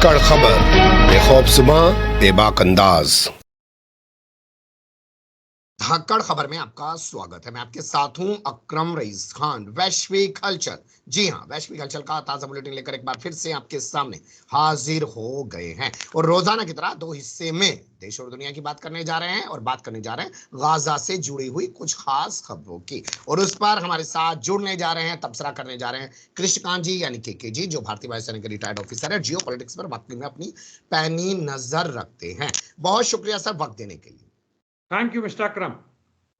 धाकड़ खबर, बेखौफज़ुबां, बेबाक अंदाज। धाकड़ खबर में आपका स्वागत है। मैं आपके साथ हूं अकरम रईस खान। वैश्विक हलचल, जी हां, वैश्विक हलचल का ताजा बुलेटिन लेकर एक बार फिर से आपके सामने हाजिर हो गए हैं और रोजाना की तरह दो हिस्से में देश और दुनिया की बात करने जा रहे हैं और बात करने जा रहे हैं गाजा से जुड़ी हुई कुछ खास खबरों की। और उस पर हमारे साथ जुड़ने जा रहे हैं, तबसरा करने जा रहे हैं कृष्णकांत जी यानी के जी, जो भारतीय वायुसेना के रिटायर्ड ऑफिसर है, जियो पॉलिटिक्स पर वाकई में अपनी पैनी नजर रखते हैं। बहुत शुक्रिया सर वक्त देने के लिए। थैंक यू मिस्टर अकरम।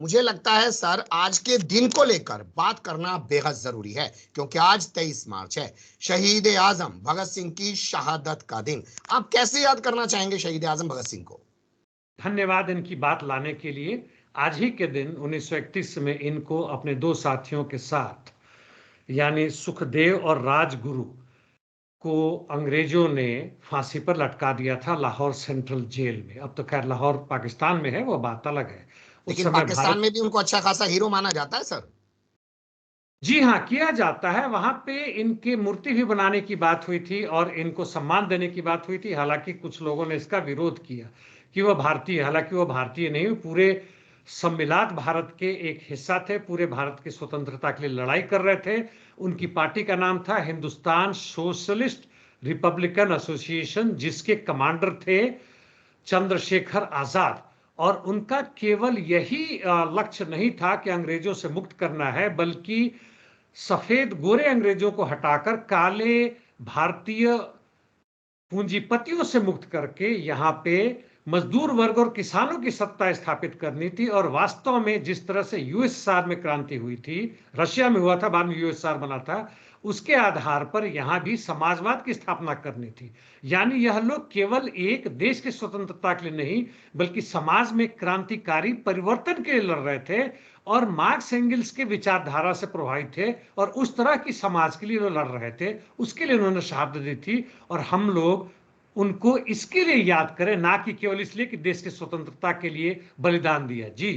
मुझे लगता है सर आज के दिन को लेकर बात करना बेहद जरूरी है क्योंकि आज 23 मार्च है, शहीद आजम भगत सिंह की शहादत का दिन। आप कैसे याद करना चाहेंगे शहीद आजम भगत सिंह को? धन्यवाद इनकी बात लाने के लिए। आज ही के दिन 1931 में इनको अपने दो साथियों के साथ यानी सुखदेव और राजगुरु को अंग्रेजों ने फांसी पर लटका दिया था लाहौर सेंट्रल जेल में। अब तो खैर लाहौर पाकिस्तान में है, वो बात अलग है। उस लेकिन समय पाकिस्तान भारत, में भी उनको अच्छा खासा हीरो माना जाता है सर। जी हाँ, किया जाता है। वहां पे इनकी मूर्ति भी बनाने की बात हुई थी और इनको सम्मान देने की बात हुई थी। हालांकि कुछ लोगों ने इसका विरोध किया कि वह भारतीय, हालांकि वह भारतीय नहीं, पूरे सम्मिलात भारत के एक हिस्सा थे, पूरे भारत की स्वतंत्रता के लिए लड़ाई कर रहे थे। उनकी पार्टी का नाम था हिंदुस्तान सोशलिस्ट रिपब्लिकन एसोसिएशन, जिसके कमांडर थे चंद्रशेखर आजाद। और उनका केवल यही लक्ष्य नहीं था कि अंग्रेजों से मुक्त करना है, बल्कि सफेद गोरे अंग्रेजों को हटाकर काले भारतीय पूंजीपतियों से मुक्त करके यहाँ पे मजदूर वर्ग और किसानों की सत्ता स्थापित करनी थी। और वास्तव में जिस तरह से यूएसएसआर में क्रांति हुई थी, रशिया में हुआ था, बाद में यूएसएसआर बना था, उसके आधार पर यहां भी समाजवाद की स्थापना करनी थी। यानी यह लोग केवल एक देश की स्वतंत्रता के लिए नहीं, बल्कि समाज में क्रांतिकारी परिवर्तन के लिए लड़ रहे थे और मार्क्स एंगल्स के विचारधारा से प्रभावित थे और उस तरह की समाज के लिए वो लड़ रहे थे। उसके लिए उन्होंने शहादत दी थी और हम लोग उनको इसके लिए याद करें, ना कि केवल इसलिए कि देश की स्वतंत्रता के लिए बलिदान दिया। जी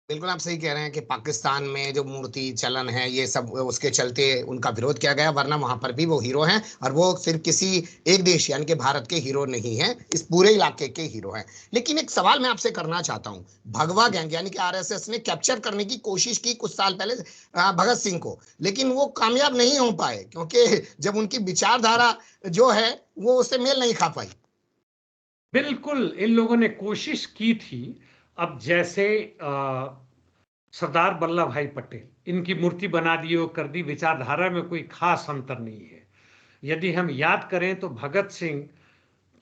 बिल्कुल आप सही कह रहे हैं कि पाकिस्तान में जो मूर्ति चलन है ये सब उसके चलते उनका विरोध किया गया, वरना वहां पर भी वो हीरो हैं और वो सिर्फ किसी एक देश यानी कि भारत के हीरो नहीं हैं, इस पूरे इलाके के हीरो हैं। लेकिन एक सवाल मैं आपसे करना चाहता हूं, भगवा गैंग यानी कि आरएसएस ने कैप्चर करने की कोशिश की कुछ साल पहले भगत सिंह को, लेकिन वो कामयाब नहीं हो पाए क्योंकि जब उनकी विचारधारा जो है वो उससे मेल नहीं खा पाई। बिल्कुल, इन लोगों ने कोशिश की थी। अब जैसे सरदार वल्लभ भाई पटेल, इनकी मूर्ति बना दी और कर दी, विचारधारा में कोई खास अंतर नहीं है। यदि हम याद करें तो भगत सिंह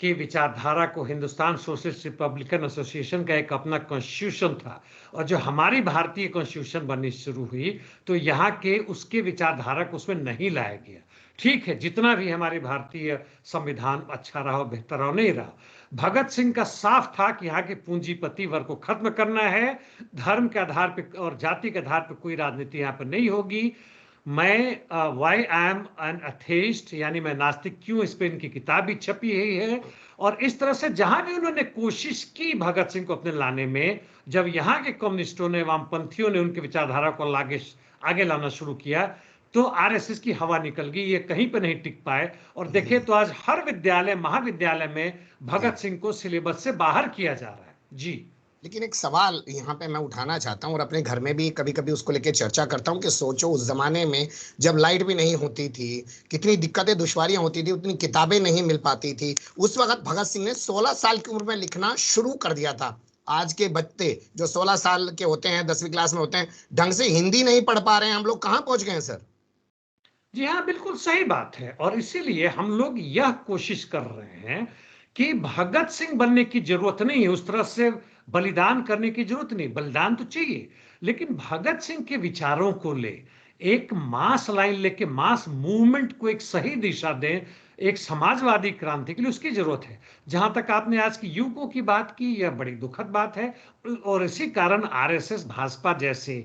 की विचारधारा को हिंदुस्तान सोशलिस्ट रिपब्लिकन एसोसिएशन का एक अपना कॉन्स्टिट्यूशन था, और जो हमारी भारतीय कॉन्स्टिट्यूशन बननी शुरू हुई तो यहाँ के उसके विचारधारा को उसमें नहीं लाया गया। ठीक है, जितना भी हमारे भारतीय संविधान अच्छा रहा, बेहतर रहा, नहीं रहा, भगत सिंह का साफ था कि यहाँ के पूंजीपति वर्ग को खत्म करना है, धर्म के आधार पर और जाति के आधार पर कोई राजनीति यहाँ पर नहीं होगी। मैं वाई आई एम एन अथेइस्ट, यानी मैं नास्तिक क्यों, इस पर इनकी किताब भी छपी हुई है। और इस तरह से जहां भी उन्होंने कोशिश की भगत सिंह को अपने लाने में, जब यहाँ के कम्युनिस्टों ने, वामपंथियों ने उनकी विचारधारा को आगे लाना शुरू किया, तो आरएसएस की हवा निकल गई, ये कहीं पे नहीं टिक पाए। और देखे तो आज हर विद्यालय, महाविद्यालय में भगत सिंह को सिलेबस से बाहर किया जा रहा है। जी लेकिन एक सवाल यहाँ पे मैं उठाना चाहता हूँ और अपने घर में भी कभी कभी उसको लेके चर्चा करता हूँ कि सोचो उस जमाने में जब लाइट भी नहीं होती थी, कितनी दिक्कतें दुश्वारियां होती थी, उतनी किताबें नहीं मिल पाती थी। उस वक्त भगत सिंह ने 16 साल की उम्र में लिखना शुरू कर दिया था। आज के बच्चे जो 16 साल के होते हैं, 10वीं क्लास में होते हैं, ढंग से हिंदी नहीं पढ़ पा रहे हैं, हम लोग कहाँ पहुंच गए हैं सर? जी हाँ, बिल्कुल सही बात है। और इसीलिए हम लोग यह कोशिश कर रहे हैं कि भगत सिंह बनने की जरूरत नहीं है, उस तरह से बलिदान करने की जरूरत नहीं। बलिदान तो चाहिए, लेकिन भगत सिंह के विचारों को ले एक मास लाइन लेके मास मूवमेंट को एक सही दिशा दें, एक समाजवादी क्रांति के लिए उसकी जरूरत है। जहां तक आपने आज की युवकों की बात की, यह बड़ी दुखद बात है। और इसी कारण आरएसएस, भाजपा जैसे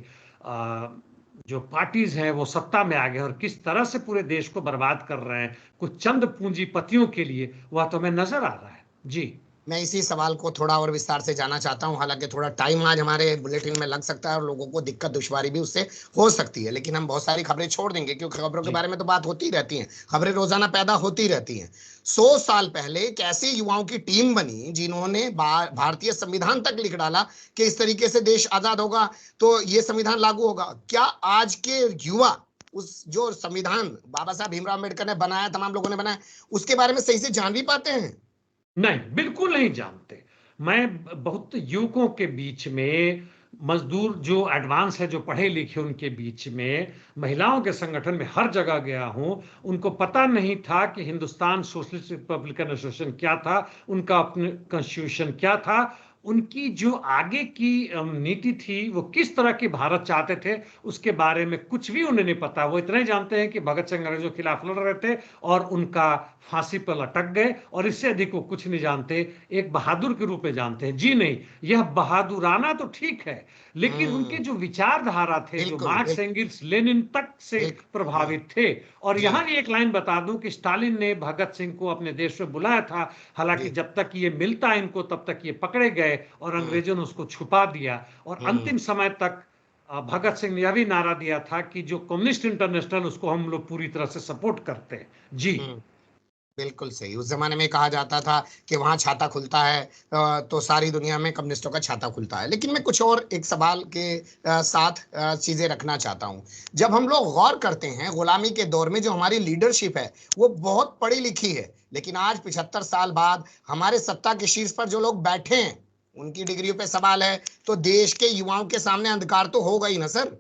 जो पार्टीज हैं वो सत्ता में आ गए और किस तरह से पूरे देश को बर्बाद कर रहे हैं कुछ चंद पूंजीपतियों के लिए, वह तो हमें नजर आ रहा है। जी मैं इसी सवाल को थोड़ा और विस्तार से जानना चाहता हूं। हालांकि थोड़ा टाइम आज हमारे बुलेटिन में लग सकता है और लोगों को दिक्कत दुश्वारी भी उससे हो सकती है, लेकिन हम बहुत सारी खबरें छोड़ देंगे क्योंकि खबरों के जी। बारे में तो बात होती रहती है, खबरें रोजाना पैदा होती रहती हैं। 100 साल पहले एक ऐसी युवाओं की टीम बनी जिन्होंने भारतीय संविधान तक लिख डाला कि इस तरीके से देश आजाद होगा तो ये संविधान लागू होगा। क्या आज के युवा उस जो संविधान बाबा साहब भीमराव अम्बेडकर ने बनाया, तमाम लोगों ने बनाया, उसके बारे में सही से जान भी पाते हैं? नहीं, बिल्कुल नहीं जानते। मैं बहुत युवकों के बीच में, मजदूर जो एडवांस है, जो पढ़े लिखे, उनके बीच में, महिलाओं के संगठन में हर जगह गया हूं। उनको पता नहीं था कि हिंदुस्तान सोशलिस्ट रिपब्लिकन एसोसिएशन क्या था, उनका अपने कॉन्स्टिट्यूशन क्या था, उनकी जो आगे की नीति थी, वो किस तरह की भारत चाहते थे, उसके बारे में कुछ भी उन्हें नहीं पता। वो इतना ही जानते हैं कि भगत सिंह अंग्रेजों के खिलाफ लड़ रहे थे और उनका फांसी पर लटक गए, और इससे अधिक वो कुछ नहीं जानते। एक बहादुर के रूप में जानते हैं। जी नहीं, यह बहादुराना तो ठीक है, लेकिन उनके हम्म। जो विचारधारा थे, जो बिल्कुल मार्क्स बिल्कुल। एंगिल्स लेनिन तक से प्रभावित थे। और जी यहां भी एक लाइन बता दूं कि स्टालिन ने भगत सिंह को अपने देश में बुलाया था। हालांकि जी। जब तक ये मिलता इनको, तब तक ये पकड़े गए और हम्म। अंग्रेजों ने उसको छुपा दिया। और हम्म। अंतिम समय तक भगत सिंह ने यह भी नारा दिया था कि जो कम्युनिस्ट इंटरनेशनल, उसको हम लोग पूरी तरह से सपोर्ट करते हैं। जी। हम्म। बिल्कुल सही। उस जमाने में कहा जाता था कि वहां छाता खुलता है तो सारी दुनिया में कम्युनिस्टों का छाता खुलता है। लेकिन मैं कुछ और एक सवाल के साथ चीजें रखना चाहता हूं। जब हम लोग गौर करते हैं, गुलामी के दौर में जो हमारी लीडरशिप है वो बहुत पढ़ी लिखी है, लेकिन आज 75 साल बाद हमारे सत्ता के शीर्ष पर जो लोग बैठे हैं उनकी डिग्रियों पे सवाल है, तो देश के युवाओं के सामने अंधकार तो होगा ही ना सर।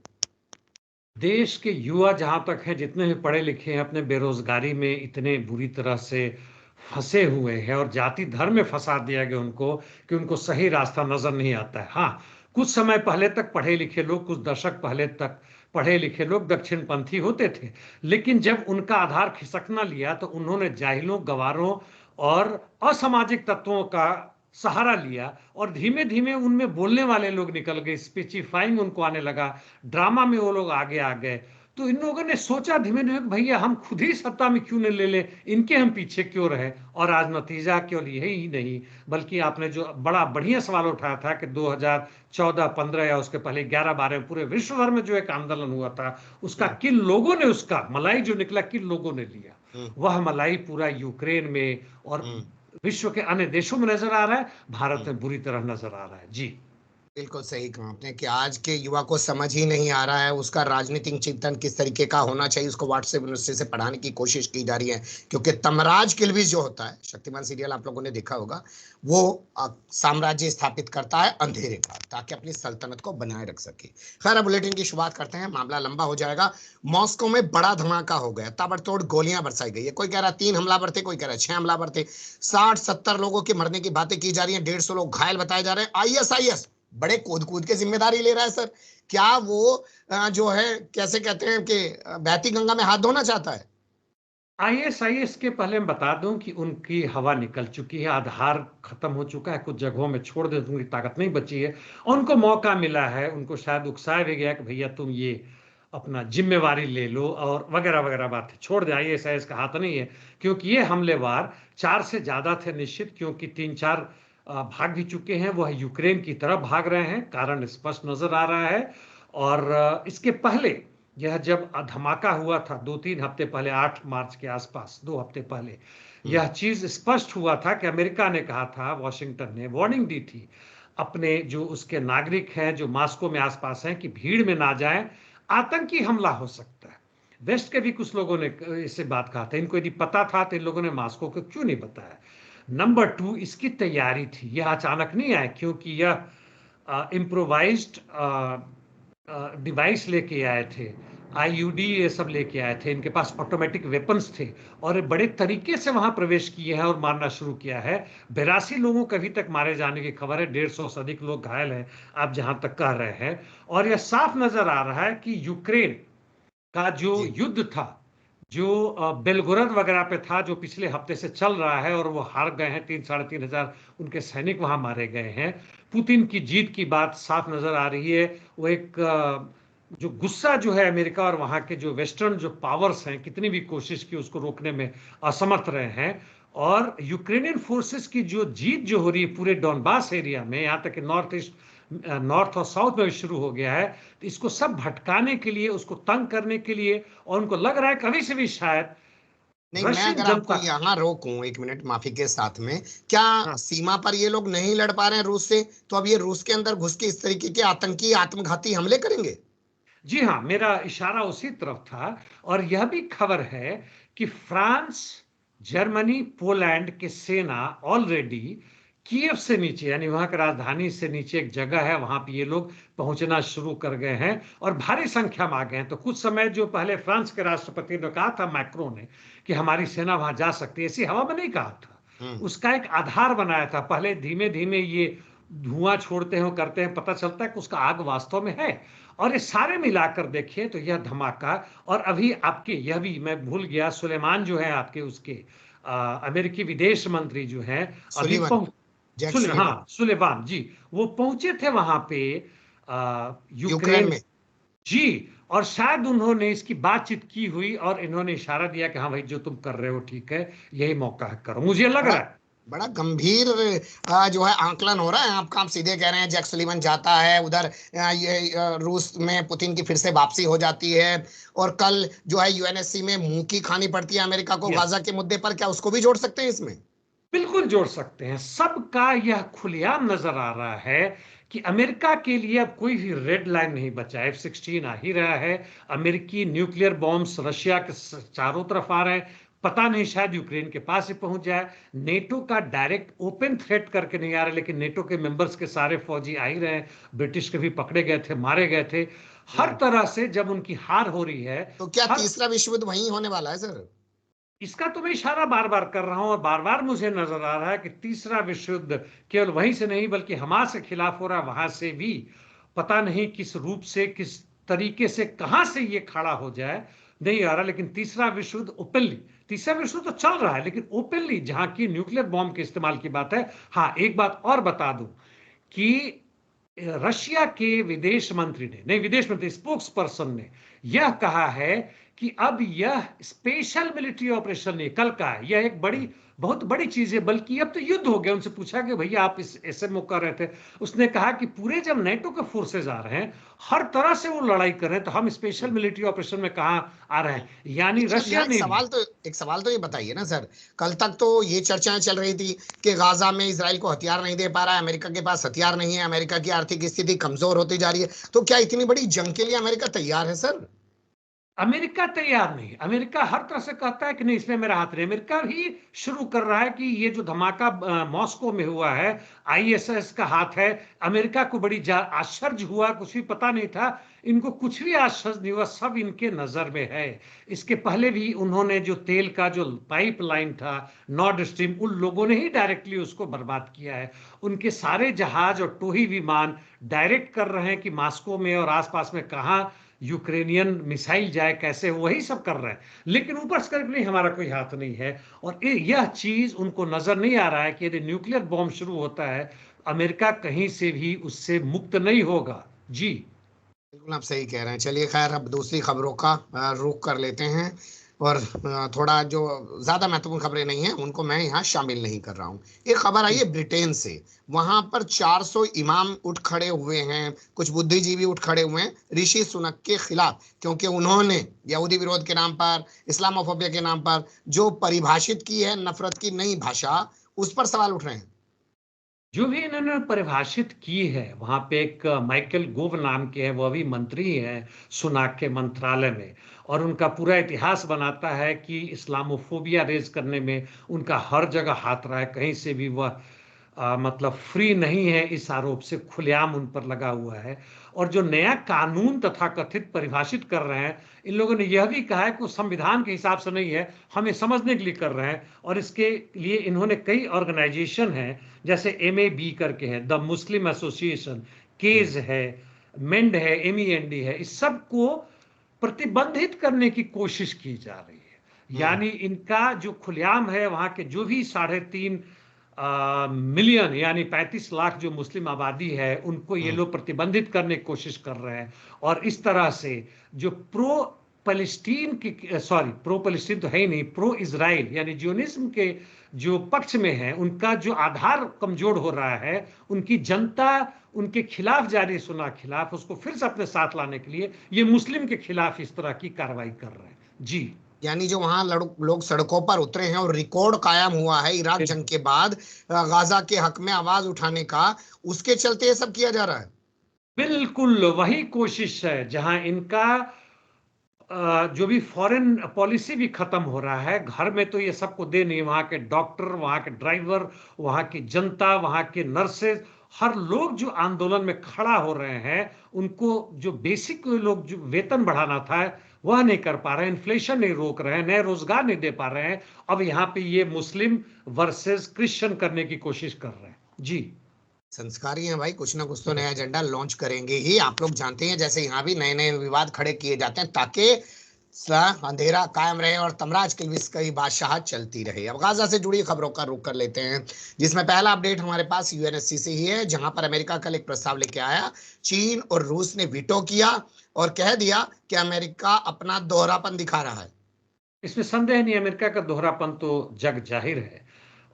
देश के युवा जहां तक हैं, जितने भी पढ़े लिखे हैं, अपने बेरोजगारी में इतने बुरी तरह से फंसे हुए हैं, और जाति धर्म में फंसा दिया गया उनको कि उनको सही रास्ता नजर नहीं आता है। हाँ, कुछ समय पहले तक पढ़े लिखे लोग, कुछ दशक पहले तक पढ़े लिखे लोग दक्षिणपंथी होते थे, लेकिन जब उनका आधार खिसकना लिया तो उन्होंने जाहिलों, गवारों और असामाजिक तत्वों का सहारा लिया, और धीमे धीमे उनमें बोलने वाले लोग निकल गए, स्पीचिफाइंग उनको आने लगा, ड्रामा में वो लोग आगे आ गए। तो इन लोगों ने सोचा धीमे धीमे, भैया हम खुद ही सत्ता में क्यों नहीं ले ले, इनके हम पीछे क्यों रहे। और आज नतीजा केवल यही ही नहीं, बल्कि आपने जो बड़ा बढ़िया सवाल उठाया था कि 2014-15 या उसके पहले 11-12 में पूरे विश्व भर में जो एक आंदोलन हुआ था, उसका हम्म। किन लोगों ने, उसका मलाई जो निकला, किन लोगों ने लिया, हम्म। वह मलाई पूरा यूक्रेन में और हम्म। विश्व के अन्य देशों में नजर आ रहा है, भारत हम्म। में बुरी तरह नजर आ रहा है। जी। बिल्कुल सही कहा आपने कि आज के युवा को समझ ही नहीं आ रहा है उसका राजनीतिक चिंतन किस तरीके का होना चाहिए। उसको व्हाट्सएप यूनिवर्सिटी से पढ़ाने की कोशिश की जा रही है, क्योंकि तमराज किल्विस जो होता है, शक्तिमान सीरियल आप लोगों ने देखा होगा, वो साम्राज्य स्थापित करता है अंधेरे का, ताकि अपनी सल्तनत को बनाए रख सके। खैर, अब बुलेटिन की शुरुआत करते हैं, मामला लंबा हो जाएगा। मॉस्को में बड़ा धमाका हो गया, ताबड़तोड़ गोलियां बरसाई गई है। कोई कह रहा 3 हमलावर थे, कोई कह रहा 6 हमलावर थे। 60-70 लोगों के मरने की बातें की जा रही है, 150 लोग घायल बताए जा रहे हैं। आईएसआईएस बड़े कूद कूद के जिम्मेदारी ले रहा है सर। क्या वो जो है, कैसे कहते हैं कि बहती गंगा में हाथ धोना चाहता है? आईएसआईएस के पहले मैं बता दूं कि उनकी हवा निकल चुकी है, आधार खत्म हो चुका है, कुछ जगहों में छोड़ दे, उनकी ताकत नहीं बची है। और उनको मौका मिला है, उनको शायद उकसाया भी गया कि भैया तुम ये अपना जिम्मेवारी ले लो, और वगैरह वगैरह बात छोड़ दे। आईएसआईएस का हाथ नहीं है, क्योंकि ये हमलेवार 4 से ज्यादा थे निश्चित, क्योंकि 3-4 भाग भी चुके हैं, वह यूक्रेन की तरफ भाग रहे हैं, कारण स्पष्ट नजर आ रहा है। और इसके पहले यह जब धमाका हुआ था 2-3 हफ्ते पहले, 8 मार्च के आसपास, 2 हफ्ते पहले, हम्म। यह चीज स्पष्ट हुआ था कि अमेरिका ने कहा था, वॉशिंगटन ने वार्निंग दी थी अपने जो उसके नागरिक हैं, जो मास्को में आसपास हैं, कि भीड़ में ना जाएं, आतंकी हमला हो सकता है। वेस्ट के भी कुछ लोगों ने इससे बात कहा था। इनको यदि पता था तो इन लोगों ने मास्को को क्यों नहीं बताया। नंबर 2, इसकी तैयारी थी, यह अचानक नहीं आया, क्योंकि यह इम्प्रोवाइज्ड डिवाइस लेके आए थे, आईयूडी ये सब लेके आए थे, इनके पास ऑटोमेटिक वेपन्स थे, और बड़े तरीके से वहां प्रवेश किए हैं और मारना शुरू किया है। 82 लोगों को अभी तक मारे जाने की खबर है, 150 से अधिक लोग घायल हैं, आप जहां तक कह रहे हैं। और यह साफ नजर आ रहा है कि यूक्रेन का जो जी। युद्ध था, जो बेलगोरद वगैरह पे था, जो पिछले हफ्ते से चल रहा है, और वो हार गए हैं, 3-3.5 हजार उनके सैनिक वहां मारे गए हैं। पुतिन की जीत की बात साफ नजर आ रही है। वो एक जो गुस्सा जो है अमेरिका और वहां के जो वेस्टर्न जो पावर्स हैं, कितनी भी कोशिश की उसको रोकने में असमर्थ रहे हैं। और यूक्रेनियन फोर्सेस की जो जीत जो हो रही है पूरे डॉनबास एरिया में, यहाँ तक कि नॉर्थ ईस्ट, नॉर्थ और साउथ में भी शुरू हो गया है, तो इसको सब भटकाने के लिए, उसको तंग करने के लिए, और उनको लग रहा है कभी से भी शायद नहीं, मैं रशियन अगर आपको जनता। यहाँ रोकूं एक मिनट माफी के साथ में, क्या हाँ सीमा पर ये लोग नहीं लड़ पा रहे हैं रूस से, तो अब ये रूस के अंदर घुस के इस तरीके के आतंकी आत्मघाती हमले करेंगे? जी हाँ, मेरा इशारा उसी तरफ था। और यह भी खबर है कि फ्रांस, जर्मनी, पोलैंड के सेना ऑलरेडी कीव से नीचे, यानी वहां की राजधानी से नीचे एक जगह है, वहां पे ये लोग पहुंचना शुरू कर गए हैं और भारी संख्या में आ गए हैं। तो कुछ समय जो पहले फ्रांस के राष्ट्रपति ने कहा था, मैक्रो ने, कि हमारी सेना वहां जा सकती है, ऐसी हवा में नहीं कहा था, हम्म। उसका एक आधार बनाया था। पहले धीमे धीमे ये धुआं छोड़ते हैं, करते हैं, पता चलता है कि उसका आग वास्तव में है। और ये सारे मिलाकर देखिए तो यह धमाका। और अभी आपके, यह भी मैं भूल गया, सुलेमान जो है आपके उसके अमेरिकी विदेश मंत्री जो हैं, अभी सुलीवन, पहुंच, जैक सुलीवन। हाँ सुलेमान जी, वो पहुंचे थे वहां पे यूक्रेन यूक्रेन। में। जी, और शायद उन्होंने इसकी बातचीत की हुई और इन्होंने इशारा दिया कि हाँ भाई, जो तुम कर रहे हो ठीक है, यही मौका है, करो, मुझे लग बड़ा रहा है। बड़ा गंभीर जो है आंकलन हो रहा है आपका। आप सीधे कह रहे हैं जैक सुलीवन जाता है उधर, ये रूस में पुतिन की फिर से वापसी हो जाती है, और कल जो है यूएनएससी में मुंह की खानी पड़ती है अमेरिका को यस, गाजा के मुद्दे पर, क्या उसको भी जोड़ सकते हैं इसमें? बिल्कुल जोड़ सकते हैं। सबका यह खुलेआम नजर आ रहा है कि अमेरिका के लिए अब कोई भी रेड लाइन नहीं बचा। F-16 आ ही रहा है, अमेरिकी न्यूक्लियर बॉम्ब्स रशिया के चारों तरफ आ रहे हैं, पता नहीं शायद यूक्रेन के पास ही पहुंच जाए। नेटो का डायरेक्ट ओपन थ्रेट करके नहीं आ रहा, लेकिन नेटो के मेंबर्स के सारे फौजी आ ही रहे हैं। ब्रिटिश के भी पकड़े गए थे, मारे गए थे। हर हम्म। तरह से जब उनकी हार हो रही है, तो क्या हर, तीसरा विश्व युद्ध वहीं होने वाला है सर? इसका तो मैं इशारा बार बार कर रहा हूं, और बार बार मुझे नजर आ रहा है कि तीसरा विश्व युद्ध केवल वहीं से नहीं बल्कि हमास के खिलाफ हो रहा है, वहां से भी पता नहीं किस रूप से, किस तरीके से, कहां से ये खड़ा हो जाए, नहीं आ रहा। लेकिन तीसरा विश्व युद्ध ओपनली, तीसरा विश्व युद्ध तो चल रहा है लेकिन ओपनली जहां की न्यूक्लियर बॉम्ब के इस्तेमाल की बात है। हाँ, एक बात और बता दूं कि रशिया के विदेश मंत्री ने, नहीं विदेश मंत्री, स्पोक्स पर्सन ने यह कहा है कि अब यह स्पेशल मिलिट्री ऑपरेशन नहीं, कल का है, यह एक बड़ी, बहुत बड़ी चीज है, बल्कि अब तो युद्ध हो गया। उनसे पूछा कि भैया आप इस एसएमओ कर रहे थे, उसने कहा कि पूरे जब नेटो के फोर्सेज आ रहे हैं, हर तरह से वो लड़ाई कर रहे हैं, तो हम स्पेशल मिलिट्री ऑपरेशन में कहां आ रहे हैं, यानी अच्छा, रशिया यहाँ ने भी। एक सवाल तो ये बताइए ना सर, कल तक तो ये चर्चाएं चल रही थी कि गाजा में इसराइल को हथियार नहीं दे पा रहा है, अमेरिका के पास हथियार नहीं है, अमेरिका की आर्थिक स्थिति कमजोर होती जा रही है, तो क्या इतनी बड़ी जंग के लिए अमेरिका तैयार है सर? अमेरिका तैयार नहीं, अमेरिका हर तरह से कहता है कि नहीं, इसमें मेरा हाथ नहीं। अमेरिका ही शुरू कर रहा है कि ये जो धमाका मॉस्को में हुआ है, आईएसएस का हाथ है। अमेरिका को बड़ी आश्चर्य हुआ, कुछ भी पता नहीं था, इनको कुछ भी आश्चर्य नहीं हुआ, सब इनके नजर में है। इसके पहले भी उन्होंने जो तेल का जो पाइपलाइन था नॉर्ड स्ट्रीम, उन लोगों ने ही डायरेक्टली उसको बर्बाद किया है। उनके सारे जहाज और टोही विमान डायरेक्ट कर रहे हैं कि मॉस्को में और आसपास में कहां यूक्रेनियन मिसाइल जाए, कैसे, वही सब कर रहे हैं। लेकिन ऊपर से करके नहीं, हमारा कोई हाथ नहीं है। और यह चीज उनको नजर नहीं आ रहा है कि यदि न्यूक्लियर बॉम्ब शुरू होता है, अमेरिका कहीं से भी उससे मुक्त नहीं होगा। जी, बिल्कुल आप सही कह रहे हैं। चलिए खैर, अब दूसरी खबरों का रुख कर लेते हैं, और थोड़ा जो ज्यादा महत्वपूर्ण खबरें नहीं हैं उनको मैं यहाँ शामिल नहीं कर रहा हूँ। एक खबर आई है ब्रिटेन से, वहां पर 400 इमाम उठ खड़े हुए हैं, कुछ बुद्धिजीवी उठ खड़े हुए हैं ऋषि सुनक के खिलाफ, क्योंकि उन्होंने यहूदी विरोध के नाम पर, इस्लामोफोबिया के नाम पर जो परिभाषित की है नफरत की नई भाषा, उस पर सवाल उठ रहे हैं। जो भी इन्होंने परिभाषित की है, वहां पे एक माइकल गोव नाम के हैं, वह भी मंत्री हैं सुनाक के मंत्रालय में, और उनका पूरा इतिहास बनाता है कि इस्लामोफोबिया रेज करने में उनका हर जगह हाथ रहा है, कहीं से भी वह मतलब फ्री नहीं है, इस आरोप से खुलेआम उन पर लगा हुआ है। और जो नया कानून तथा कथित परिभाषित कर रहे हैं, इन लोगों ने यह भी कहा है कि वो संविधान के हिसाब से नहीं है, हमें समझने के लिए कर रहे हैं। और इसके लिए इन्होंने कई ऑर्गेनाइजेशन हैं, जैसे MAB करके है, द मुस्लिम एसोसिएशन, केज है, मेंड है, MEND है, इस सब को प्रतिबंधित करने की कोशिश की जा रही है। हम्म। यानी इनका जो खुलेआम है, वहां के जो भी 3.5 मिलियन यानी 35 लाख जो मुस्लिम आबादी है, उनको ये हम्म। लोग प्रतिबंधित करने की कोशिश कर रहे हैं। और इस तरह से जो प्रो पैलेस्टीन की, सॉरी प्रो पैलेस्टीन तो है ही नहीं, प्रो इजराइल यानी जियोनिज्म के जो पक्ष में है उनका जो आधार कमजोर हो रहा है, उनकी जनता उनके खिलाफ जारी सुना खिलाफ उसको फिर से अपने साथ लाने के लिए ये मुस्लिम के खिलाफ इस तरह की कार्रवाई कर रहे हैं। जी, यानी जो वहां लोग सड़कों पर उतरे हैं और रिकॉर्ड कायम हुआ है इराक जंग के बाद गाजा के हक में आवाज उठाने का, उसके चलते ये सब किया जा रहा है। बिल्कुल वही कोशिश है जहां इनका जो भी फॉरेन पॉलिसी भी खत्म हो रहा है। घर में तो ये सबको दे नहीं, वहां के डॉक्टर, वहां के ड्राइवर, वहां की जनता, वहां के नर्सेज, हर लोग जो आंदोलन में खड़ा हो रहे हैं, उनको जो बेसिक लोग जो वेतन बढ़ाना था वह नहीं कर पा रहे हैं, इन्फ्लेशन नहीं रोक रहे हैं, नए रोजगार नहीं दे पा रहे हैं। अब यहाँ पे ये मुस्लिम वर्सेस क्रिश्चियन करने की कोशिश कर रहे हैं। जी, संस्कारी हैं भाई, कुछ ना कुछ तो नया एजेंडा लॉन्च करेंगे ही। आप लोग जानते हैं जैसे यहाँ भी नए नए विवाद खड़े किए जाते हैं ताकि अंधेरा कायम रहे और तमराज की भी बादशाह चलती रहे। अब गाजा से जुड़ी खबरों का रुख कर लेते हैं, जिसमें पहला अपडेट हमारे पास यूएनएससी से ही है, जहां पर अमेरिका कल एक प्रस्ताव लेके आया। चीन और रूस ने वीटो किया और कह दिया कि अमेरिका अपना दोहरापन दिखा रहा है। इसमें संदेह नहीं, अमेरिका का दोहरापन तो जग जाहिर है।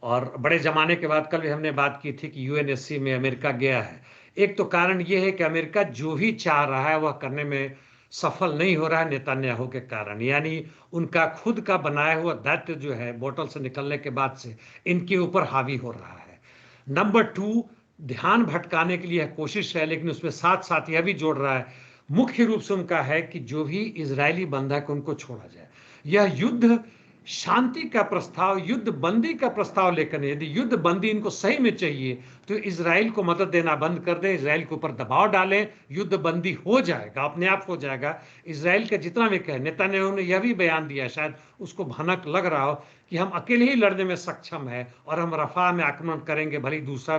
और बड़े जमाने के बाद कल भी हमने बात की थी कि यूएनएससी में अमेरिका गया है। एक तो कारण यह है कि अमेरिका जो भी चाह रहा है वह करने में सफल नहीं हो रहा है नेतन्याहू के कारण, यानी उनका खुद का बनाया हुआ दायित्व जो है बोतल से निकलने के बाद से इनके ऊपर हावी हो रहा है। नंबर 2, ध्यान भटकाने के लिए कोशिश है, लेकिन उसमें साथ साथ यह भी जोड़ रहा है, मुख्य रूप से उनका है कि जो भी इजरायली बंधक उनको छोड़ा जाए। यह युद्ध शांति का प्रस्ताव, युद्ध बंदी का प्रस्ताव लेकर, यदि युद्ध बंदी इनको सही में चाहिए तो इजराइल को मदद देना बंद कर दें, इजराइल के ऊपर दबाव डालें, युद्ध बंदी हो जाएगा, अपने आप हो जाएगा। इजराइल का जितना भी कहे, नेतन्याहू ने यह भी बयान दिया, शायद उसको भनक लग रहा हो कि हम अकेले ही लड़ने में सक्षम है और हम रफा में आक्रमण करेंगे, भले दूसरा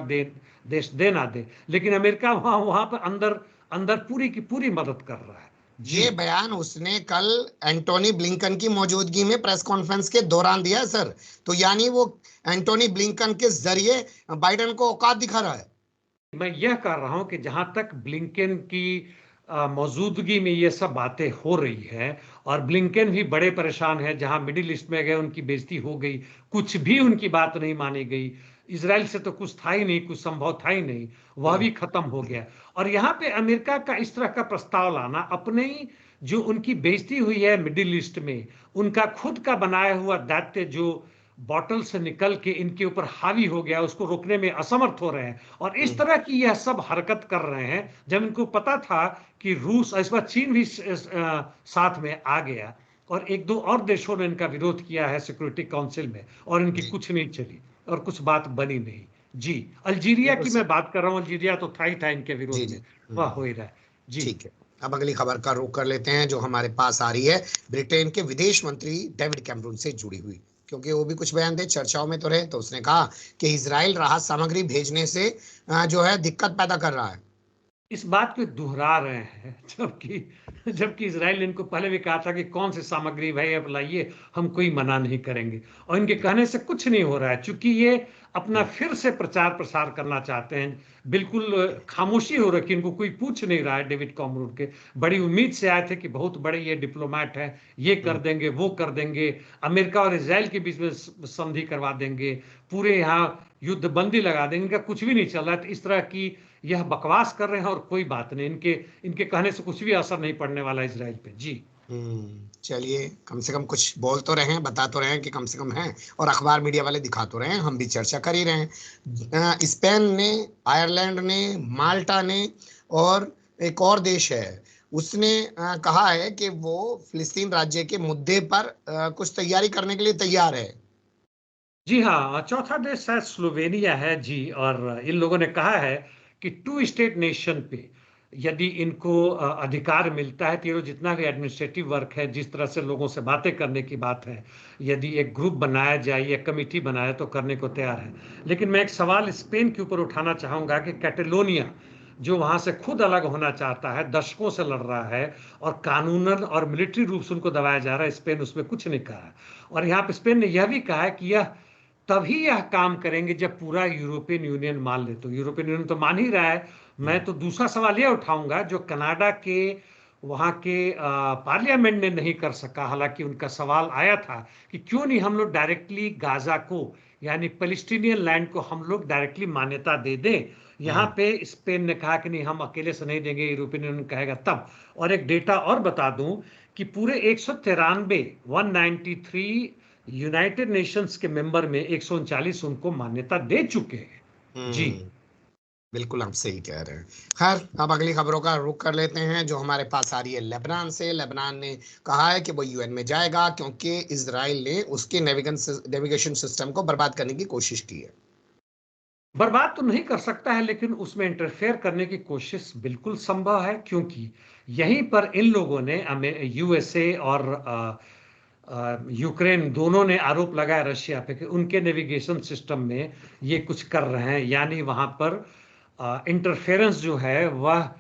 देश दे ना दे, लेकिन अमेरिका वहां पर अंदर अंदर पूरी की पूरी मदद कर रहा है। ये बयान उसने कल एंटोनी ब्लिंकन की मौजूदगी में प्रेस कॉन्फ्रेंस के दौरान दिया है सर, तो यानी वो एंटोनी ब्लिंकन के जरिए बाइडेन को औकात दिखा रहा है। मैं यह कर रहा हूं कि जहां तक ब्लिंकन की मौजूदगी में ये सब बातें हो रही है, और ब्लिंकन भी बड़े परेशान है, जहां मिडिल ईस्ट में गए उनकी बेइज्जती हो गई, कुछ भी उनकी बात नहीं मानी गई, इजराइल से तो कुछ था ही नहीं, कुछ संभव था ही नहीं, वह भी खत्म हो गया। और यहाँ पे अमेरिका का इस तरह का प्रस्ताव लाना, अपने ही जो उनकी बेइज्जती हुई है मिडिल ईस्ट में, उनका खुद का बनाया हुआ दायित्व जो बॉटल से निकल के इनके ऊपर हावी हो गया, उसको रोकने में असमर्थ हो रहे हैं, और इस तरह की यह सब हरकत कर रहे हैं जब इनको पता था कि रूस, इस बार चीन भी साथ में आ गया, और एक दो और देशों ने इनका विरोध किया है सिक्योरिटी काउंसिल में, और इनकी कुछ नहीं चली और कुछ बात बनी नहीं। जी, अल्जीरिया की मैं बात कर रहा हूँ, अल्जीरिया तो था ही था इनके विरोध में, वह हो ही रहा है। जी, ठीक है, अब अगली खबर का रुख कर लेते हैं जो हमारे पास आ रही है, ब्रिटेन के विदेश मंत्री डेविड कैमरून से जुड़ी हुई, क्योंकि वो भी कुछ बयान दे, चर्चाओं में तो रहे। तो उसने कहा कि इजराइल राहत सामग्री भेजने से जो है दिक्कत पैदा कर रहा है। इस बात को दोहरा रहे हैं, जबकि इजराइल ने इनको पहले भी कहा था कि कौन सी सामग्री भाई अब लाइए, हम कोई मना नहीं करेंगे, और इनके कहने से कुछ नहीं हो रहा है, क्योंकि ये अपना फिर से प्रचार प्रसार करना चाहते हैं। बिल्कुल खामोशी हो रखी, इनको कोई पूछ नहीं रहा है। डेविड कैमरून के बड़ी उम्मीद से आए थे कि बहुत बड़े ये डिप्लोमेट हैं, ये कर देंगे, वो कर देंगे, अमेरिका और इजराइल के बीच में संधि करवा देंगे, पूरे यहाँ युद्ध बंदी लगा देंगे। इनका कुछ भी नहीं चल रहा है, तो इस तरह की यह बकवास कर रहे हैं, और कोई बात नहीं, इनके कहने से कुछ भी असर नहीं पड़ने वाला इजराइल पे। जी, चलिए, कम से कम कुछ बोल तो रहे हैं, बता तो रहे हैं कि कम से कम है, और अखबार मीडिया वाले दिखा तो रहे हैं, हम भी चर्चा कर ही रहे हैं। स्पेन ने, आयरलैंड ने, माल्टा ने और एक और देश है, उसने कहा है कि वो फिलिस्तीन राज्य के मुद्दे पर कुछ तैयारी करने के लिए तैयार है। जी हाँ, चौथा देश शायद स्लोवेनिया है। जी, और इन लोगों ने कहा है कि 2 स्टेट नेशन पे यदि इनको अधिकार मिलता है, तीनों जितना भी एडमिनिस्ट्रेटिव वर्क है, जिस तरह से लोगों से बातें करने की बात है, यदि एक ग्रुप बनाया जाए या कमेटी बनाए तो करने को तैयार है। लेकिन मैं एक सवाल स्पेन के ऊपर उठाना चाहूँगा कि कैटेलोनिया जो वहाँ से खुद अलग होना चाहता है, दशकों से लड़ रहा है, और कानूनन और मिलिट्री रूप से उनको दबाया जा रहा है, स्पेन उसमें कुछ नहीं कहा है। और यहाँ पे स्पेन ने यह भी कहा है कि यह तभी यह काम करेंगे जब पूरा यूरोपियन यूनियन मान ले। तो यूरोपियन यूनियन तो मान ही रहा है। मैं तो दूसरा सवाल यह उठाऊंगा, जो कनाडा के वहाँ के पार्लियामेंट ने नहीं कर सका। हालांकि उनका सवाल आया था कि क्यों नहीं हम लोग डायरेक्टली गाजा को, यानी पैलेस्टीनियन लैंड को हम लोग डायरेक्टली मान्यता दे दें। यहाँ पे स्पेन ने कहा कि नहीं, हम अकेले से नहीं देंगे, यूरोपियन यूनियन कहेगा तब। और एक डेटा और बता दूं कि पूरे 193 यूनाइटेड नेशंस के मेंबर में 139 उनको मान्यता दे चुके हैं। जी बिल्कुल आप सही कह रहे हैं। खैर, अब अगली खबरों का रुख कर लेते हैं जो हमारे पास आ रही है लेबनान से। लेबनान ने कहा है कि वो यूएन में जाएगा क्योंकि इजराइल ने उसके नेविगेशन सिस्टम को बर्बाद करने की कोशिश की है। बर्बाद तो नहीं कर सकता है, लेकिन उसमें इंटरफेयर करने की कोशिश बिल्कुल संभव है, क्योंकि यहीं पर इन लोगों ने यूएसए और यूक्रेन दोनों ने आरोप लगाया रशिया पे कि उनके नेविगेशन सिस्टम में ये कुछ कर रहे हैं। यानी वहां पर इंटरफेरेंस जो है वह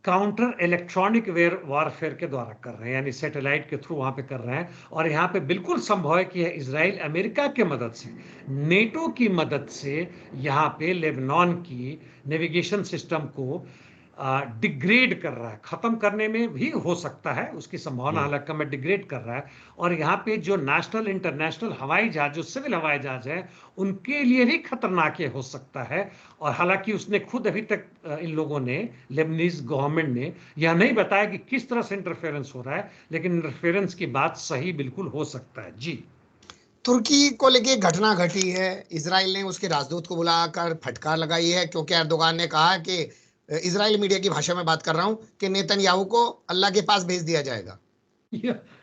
काउंटर इलेक्ट्रॉनिक वॉरफेयर के द्वारा कर रहे हैं, यानी सैटेलाइट के थ्रू वहां पे कर रहे हैं। और यहाँ पे बिल्कुल संभव है कि इजराइल अमेरिका के मदद से, नेटो की मदद से यहाँ पे लेबनान की नेविगेशन सिस्टम को डिग्रेड कर रहा है। खत्म करने में भी हो सकता है, उसकी संभावना हालांकि में डिग्रेड कर रहा है। और यहाँ पे जो नेशनल इंटरनेशनल हवाई जहाज, जो सिविल हवाई जहाज है, उनके लिए भी खतरनाक ये हो सकता है। और हालांकि उसने खुद अभी तक इन लोगों ने, लेबनीज गवर्नमेंट ने यह नहीं बताया कि किस तरह से इंटरफेरेंस हो रहा है, लेकिन इंटरफेरेंस की बात सही बिल्कुल हो सकता है। जी तुर्की को लेके घटना घटी है। इजराइल ने उसके राजदूत को बुलाकर फटकार लगाई है क्योंकि एर्दोगान ने कहा कि इजराइल मीडिया की भाषा में बात कर रहा हूं कि नेतन्याहू को अल्लाह के पास भेज दिया जाएगा।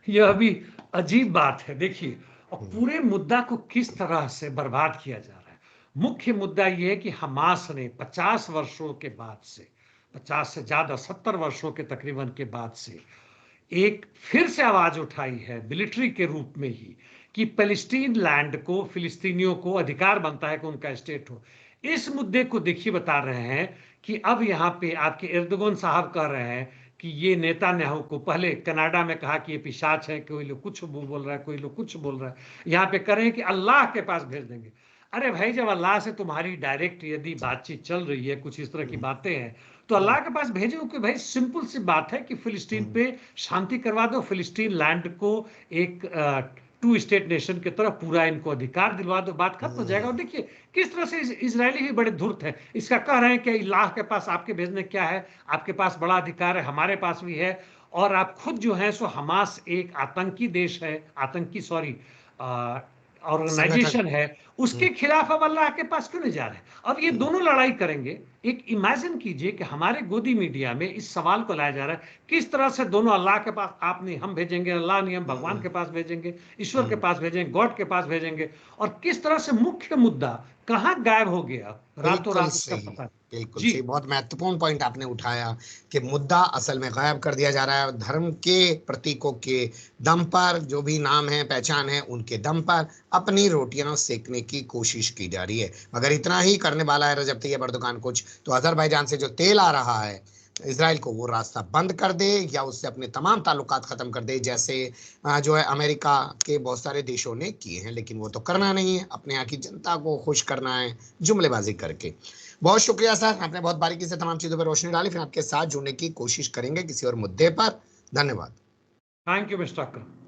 यह भी अजीब बात है। देखिए, और पूरे मुद्दा को किस तरह से बर्बाद किया जा रहा है। मुख्य मुद्दा यह है कि हमास ने 50 वर्षों के बाद से, 50 से ज्यादा 70 वर्षों के तकरीबन के बाद से एक फिर से आवाज उठाई है मिलिट्री के रूप में ही कि फिलिस्तीन लैंड को, फिलिस्तीनियों को अधिकार बनता है कि उनका स्टेट हो। इस मुद्दे को देखिए बता रहे हैं कि अब यहाँ पे आपके एर्दोगन साहब कह रहे हैं कि ये नेतान्याहू को, पहले कनाडा में कहा कि ये पिशाच है, कोई लोग कुछ बोल रहा है, कोई लोग कुछ बोल रहा है। यहाँ पे कह रहे हैं कि अल्लाह के पास भेज देंगे। अरे भाई, जब अल्लाह से तुम्हारी डायरेक्ट यदि बातचीत चल रही है, कुछ इस तरह की बातें हैं, तो अल्लाह के पास भेजो कि भाई सिंपल सी बात है कि फिलिस्तीन पे शांति करवा दो, फिलिस्तीन लैंड को एक टू स्टेट नेशन की तरह पूरा इनको अधिकार दिलवा दो, बात खत्म हो जाएगा। और देखिए किस तरह से इजरायली भी बड़े धूर्त है, इसका कह रहे हैं कि अल्लाह के पास आपके भेजने क्या है, आपके पास बड़ा अधिकार है, हमारे पास भी है। और आप खुद जो है सो, हमास एक आतंकी देश है, आतंकी सॉरी ऑर्गेनाइजेशन है, उसके खिलाफ अब अल्लाह के पास क्यों नहीं जा रहे? अब ये दोनों लड़ाई करेंगे। एक इमेजिन कीजिए कि हमारे गोदी मीडिया में इस सवाल को लाया जा रहा है, किस तरह से दोनों अल्लाह के पास, आप नहीं हम भेजेंगे, अल्लाह नहीं हम भगवान के पास भेजेंगे, ईश्वर के पास भेजेंगे, गॉड के पास भेजेंगे। और किस तरह से मुख्य मुद्दा कहां गायब हो गया रातों रात, उसका पता है। बिल्कुल सही, बहुत महत्वपूर्ण पॉइंट आपने उठाया कि मुद्दा असल में गायब कर दिया जा रहा है। धर्म के प्रतीकों के दम पर, जो भी नाम है, पहचान है, उनके दम पर अपनी रोटियां सेकने की कोशिश की जा रही है। मगर इतना ही करने वाला है रजब तैयब एर्दोगान कुछ, तो अजरबैजान से जो तेल आ रहा है, इसराइल को वो रास्ता बंद कर दे या उससे अपने तमाम ताल्लुकात खत्म कर दे, जैसे जो है अमेरिका के बहुत सारे देशों ने किए हैं। लेकिन वो तो करना नहीं है, अपने यहाँ की जनता को खुश करना है जुमलेबाजी करके। बहुत शुक्रिया सर, आपने बहुत बारीकी से तमाम चीजों पर रोशनी डाली। फिर आपके साथ जुड़ने की कोशिश करेंगे किसी और मुद्दे पर। धन्यवाद। Thank you mister Akram.